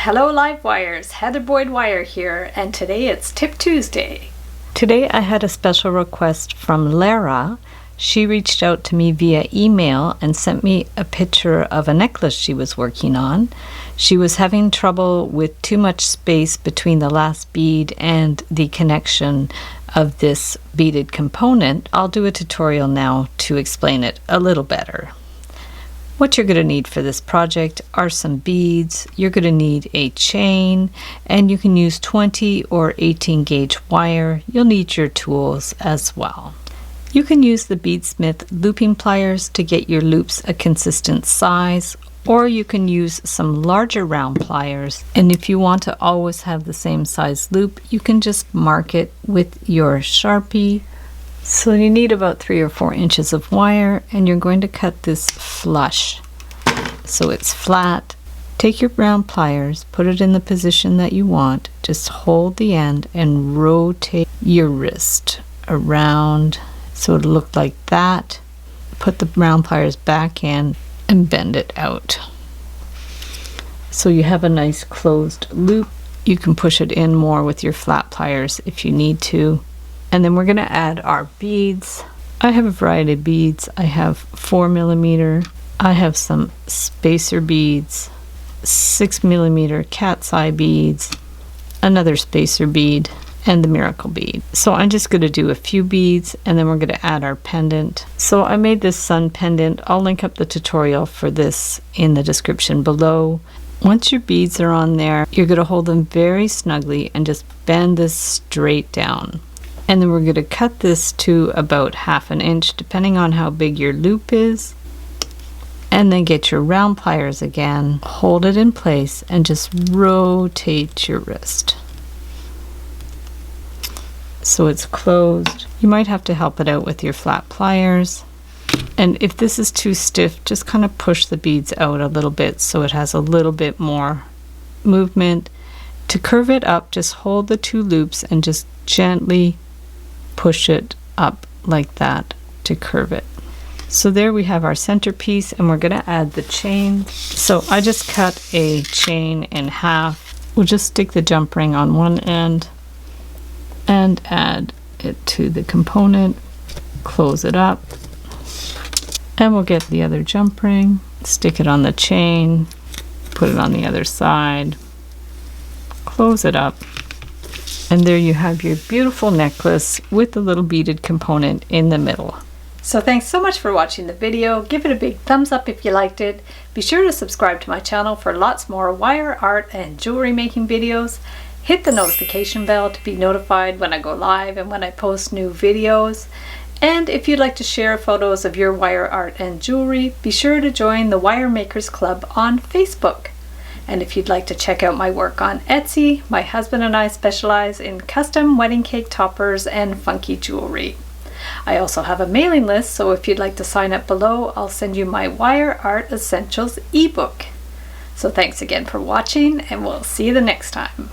Hello Live Wires, Heather Boyd Wire here, and today it's Tip Tuesday. Today I had a special request from Lara. She reached out to me via email and sent me a picture of a necklace she was working on. She was having trouble with too much space between the last bead and the connection of this beaded component. I'll do a tutorial now to explain it a little better. What you're going to need for this project are some beads. You're going to need a chain, and you can use 20 or 18 gauge wire. You'll need your tools as well. You can use the Beadsmith looping pliers to get your loops a consistent size, or you can use some larger round pliers. And if you want to always have the same size loop, you can just mark it with your Sharpie. So you need about 3 or 4 inches of wire, and you're going to cut this flush so it's flat. Take your round pliers, put it in the position that you want, just hold the end and rotate your wrist around so it'll look like that. Put the round pliers back in and bend it out. So you have a nice closed loop. You can push it in more with your flat pliers if you need to. And then we're going to add our beads. I have a variety of beads. I have 4mm. I have some spacer beads, 6mm cat's eye beads, another spacer bead, and the miracle bead. So I'm just going to do a few beads, and then we're going to add our pendant. So I made this sun pendant. I'll link up the tutorial for this in the description below. Once your beads are on there, you're going to hold them very snugly and just bend this straight down. And then we're going to cut this to about 1/2 inch, depending on how big your loop is. And then get your round pliers again, hold it in place, and just rotate your wrist so it's closed. You might have to help it out with your flat pliers. And if this is too stiff, just kind of push the beads out a little bit so it has a little bit more movement. To curve it up, just hold the 2 loops and just gently push it up like that to curve it. So there we have our centerpiece, and we're going to add the chain. So I just cut a chain in half. We'll just stick the jump ring on one end and add it to the component, close it up, and we'll get the other jump ring, stick it on the chain, put it on the other side, close it up. And there you have your beautiful necklace with the little beaded component in the middle. So thanks so much for watching the video. Give it a big thumbs up if you liked it. Be sure to subscribe to my channel for lots more wire art and jewelry making videos. Hit the notification bell to be notified when I go live and when I post new videos. And if you'd like to share photos of your wire art and jewelry, be sure to join the Wire Makers Club on Facebook. And if you'd like to check out my work on Etsy, my husband and I specialize in custom wedding cake toppers and funky jewelry. I also have a mailing list, so if you'd like to sign up below, I'll send you my Wire Art Essentials ebook. So thanks again for watching, and we'll see you the next time.